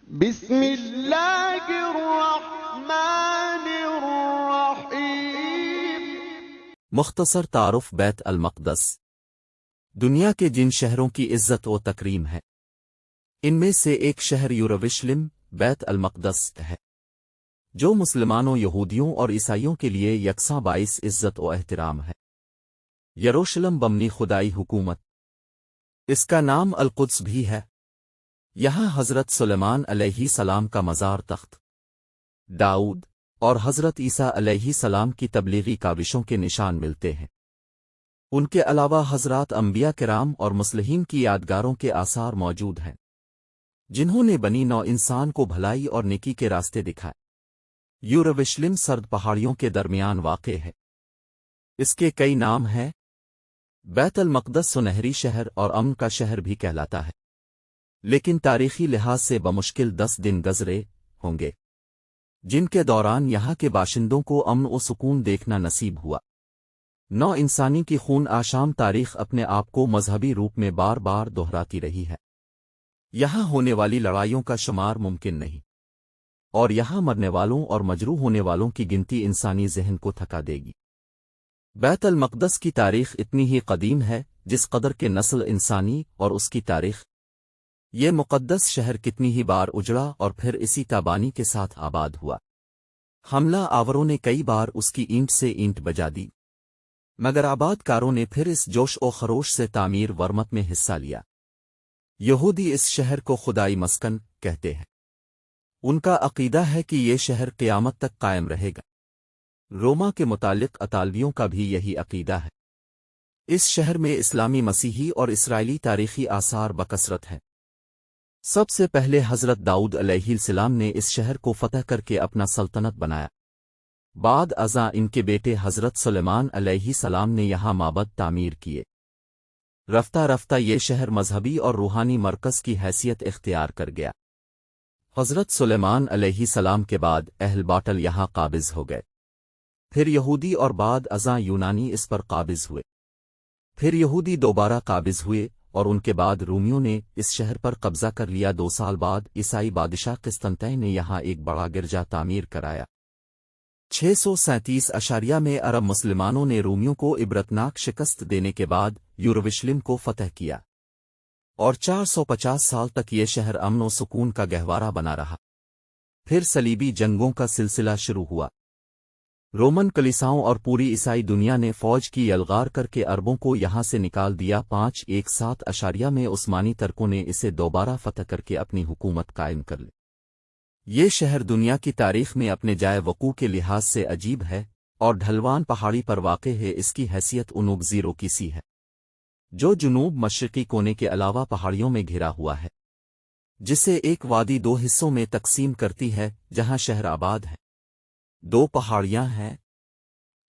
بسم اللہ الرحمن الرحیم۔ مختصر تعارف بیت المقدس دنیا کے جن شہروں کی عزت و تکریم ہے ان میں سے ایک شہر یروشلم بیت المقدس ہے، جو مسلمانوں، یہودیوں اور عیسائیوں کے لیے یکساں باعث عزت و احترام ہے۔ یروشلم بمنی خدائی حکومت، اس کا نام القدس بھی ہے۔ یہاں حضرت سلیمان علیہ السلام کا مزار تخت داؤد اور حضرت عیسیٰ علیہ السلام کی تبلیغی کاوشوں کے نشان ملتے ہیں۔ ان کے علاوہ حضرات انبیاء کرام اور مصلحین کی یادگاروں کے آثار موجود ہیں، جنہوں نے بنی نوع انسان کو بھلائی اور نیکی کے راستے دکھائے۔ یروشلم سرد پہاڑیوں کے درمیان واقع ہے۔ اس کے کئی نام ہیں۔ بیت المقدس سنہری شہر اور امن کا شہر بھی کہلاتا ہے، لیکن تاریخی لحاظ سے بمشکل 10 دن گزرے ہوں گے جن کے دوران یہاں کے باشندوں کو امن و سکون دیکھنا نصیب ہوا۔ نو انسانی کی خون آشام تاریخ اپنے آپ کو مذہبی روپ میں بار بار دہراتی رہی ہے۔ یہاں ہونے والی لڑائیوں کا شمار ممکن نہیں، اور یہاں مرنے والوں اور مجروح ہونے والوں کی گنتی انسانی ذہن کو تھکا دے گی۔ بیت المقدس کی تاریخ اتنی ہی قدیم ہے جس قدر کے نسل انسانی اور اس کی تاریخ۔ یہ مقدس شہر کتنی ہی بار اجڑا اور پھر اسی تابانی کے ساتھ آباد ہوا۔ حملہ آوروں نے کئی بار اس کی اینٹ سے اینٹ بجا دی، مگر آباد کاروں نے پھر اس جوش و خروش سے تعمیر ورمت میں حصہ لیا۔ یہودی اس شہر کو خدائی مسکن کہتے ہیں۔ ان کا عقیدہ ہے کہ یہ شہر قیامت تک قائم رہے گا۔ روما کے متعلق اطالویوں کا بھی یہی عقیدہ ہے۔ اس شہر میں اسلامی، مسیحی اور اسرائیلی تاریخی آثار بکثرت ہیں۔ سب سے پہلے حضرت داؤد علیہ السلام نے اس شہر کو فتح کر کے اپنا سلطنت بنایا۔ بعد ازاں ان کے بیٹے حضرت سلیمان علیہ السلام نے یہاں معبد تعمیر کیے۔ رفتہ رفتہ یہ شہر مذہبی اور روحانی مرکز کی حیثیت اختیار کر گیا۔ حضرت سلیمان علیہ السلام کے بعد اہل باطل یہاں قابض ہو گئے، پھر یہودی اور بعد ازاں یونانی اس پر قابض ہوئے، پھر یہودی دوبارہ قابض ہوئے اور ان کے بعد رومیوں نے اس شہر پر قبضہ کر لیا۔ 2 سال بعد عیسائی بادشاہ قسطنطین نے یہاں ایک بڑا گرجا تعمیر کرایا۔ 637 میں عرب مسلمانوں نے رومیوں کو عبرتناک شکست دینے کے بعد یروشلم کو فتح کیا، اور 450 سال تک یہ شہر امن و سکون کا گہوارہ بنا رہا۔ پھر صلیبی جنگوں کا سلسلہ شروع ہوا۔ رومن کلیساؤں اور پوری عیسائی دنیا نے فوج کی یلغار کر کے عربوں کو یہاں سے نکال دیا۔ 517 میں عثمانی ترکوں نے اسے دوبارہ فتح کر کے اپنی حکومت قائم کر لی۔ یہ شہر دنیا کی تاریخ میں اپنے جائے وقوع کے لحاظ سے عجیب ہے اور ڈھلوان پہاڑی پر واقع ہے۔ اس کی حیثیت انوب زیرو کی سی ہے، جو جنوب مشرقی کونے کے علاوہ پہاڑیوں میں گھرا ہوا ہے، جسے ایک وادی 2 حصوں میں تقسیم کرتی ہے جہاں شہر آباد ہے۔ 2 پہاڑیاں ہیں،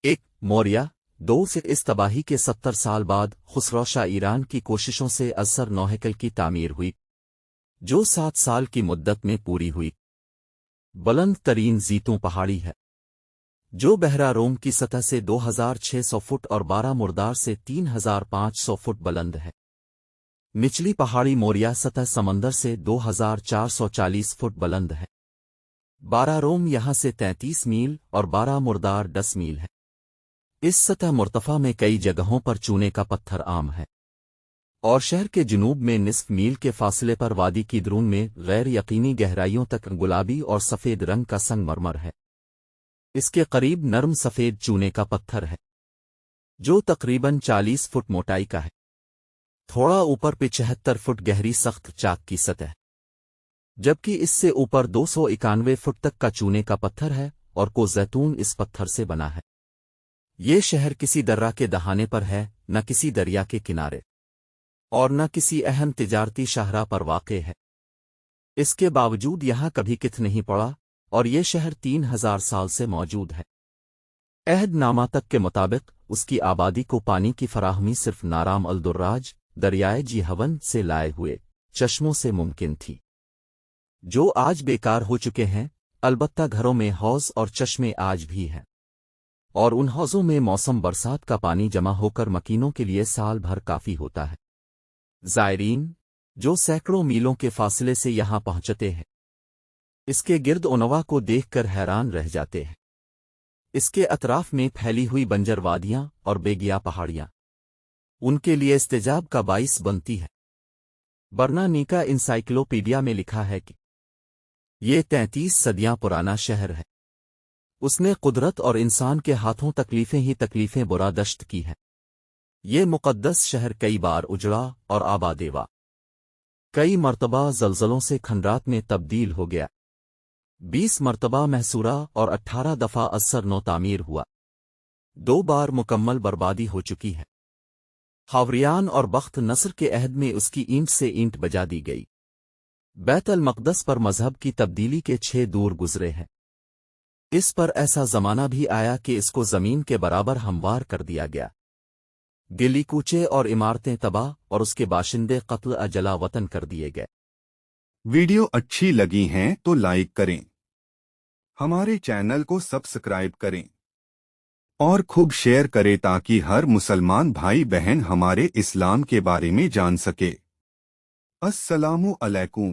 ایک موریہ، 2 سے اس تباہی کے 70 سال بعد خسرو شاہ ایران کی کوششوں سے ازسر نوہیکل کی تعمیر ہوئی، جو 7 سال کی مدت میں پوری ہوئی۔ بلند ترین زیتون پہاڑی ہے، جو بحیرہ روم کی سطح سے 2600 فٹ اور 12 مردار سے 3500 فٹ بلند ہے۔ نچلی پہاڑی موریہ سطح سمندر سے 2440 فٹ بلند ہے۔ 12 روم یہاں سے 33 میل اور 12 مردار 10 میل ہے۔ اس سطح مرتفع میں کئی جگہوں پر چونے کا پتھر عام ہے، اور شہر کے جنوب میں نصف میل کے فاصلے پر وادی کی درون میں غیر یقینی گہرائیوں تک گلابی اور سفید رنگ کا سنگ مرمر ہے۔ اس کے قریب نرم سفید چونے کا پتھر ہے، جو تقریباً 40 فٹ موٹائی کا ہے۔ تھوڑا اوپر پہ 76 فٹ گہری سخت چاک کی سطح، جبکہ اس سے اوپر 291 فٹ تک کا چونے کا پتھر ہے اور کو زیتون اس پتھر سے بنا ہے۔ یہ شہر کسی درہ کے دہانے پر ہے، نہ کسی دریا کے کنارے، اور نہ کسی اہم تجارتی شاہراہ پر واقع ہے۔ اس کے باوجود یہاں کبھی کتھ نہیں پڑا، اور یہ شہر 3000 سال سے موجود ہے۔ عہد نامہ تک کے مطابق اس کی آبادی کو پانی کی فراہمی صرف نارام الدراج دریائے جیہون سے لائے ہوئے چشموں سے ممکن تھی، جو آج بیکار ہو چکے ہیں۔ البتہ گھروں میں حوض اور چشمے آج بھی ہیں، اور ان حوضوں میں موسم برسات کا پانی جمع ہو کر مکینوں کے لیے سال بھر کافی ہوتا ہے۔ زائرین جو سینکڑوں میلوں کے فاصلے سے یہاں پہنچتے ہیں اس کے گرد و نواح کو دیکھ کر حیران رہ جاتے ہیں۔ اس کے اطراف میں پھیلی ہوئی بنجر وادیاں اور بیگیا پہاڑیاں ان کے لیے استجاب کا باعث بنتی ہے۔ برنانیکا انسائکلوپیڈیا میں لکھا ہے کہ یہ 33 صدیاں پرانا شہر ہے۔ اس نے قدرت اور انسان کے ہاتھوں تکلیفیں ہی تکلیفیں برداشت کی ہیں۔ یہ مقدس شہر کئی بار اجڑا اور آباد ہوا، کئی مرتبہ زلزلوں سے کھنڈرات میں تبدیل ہو گیا، 20 مرتبہ محصورہ اور 18 دفعہ اثر نو تعمیر ہوا، 2 بار مکمل بربادی ہو چکی ہے۔ حاوریان اور بخت نصر کے عہد میں اس کی اینٹ سے اینٹ بجا دی گئی۔ بیت المقدس پر مذہب کی تبدیلی کے 6 دور گزرے ہیں۔ اس پر ایسا زمانہ بھی آیا کہ اس کو زمین کے برابر ہموار کر دیا گیا، گلی کوچے اور عمارتیں تباہ اور اس کے باشندے قتل جلا وطن کر دیے گئے۔ ویڈیو اچھی لگی ہیں تو لائک کریں، ہمارے چینل کو سبسکرائب کریں اور خوب شیئر کریں تاکہ ہر مسلمان بھائی بہن ہمارے اسلام کے بارے میں جان سکے۔ السلام علیکم۔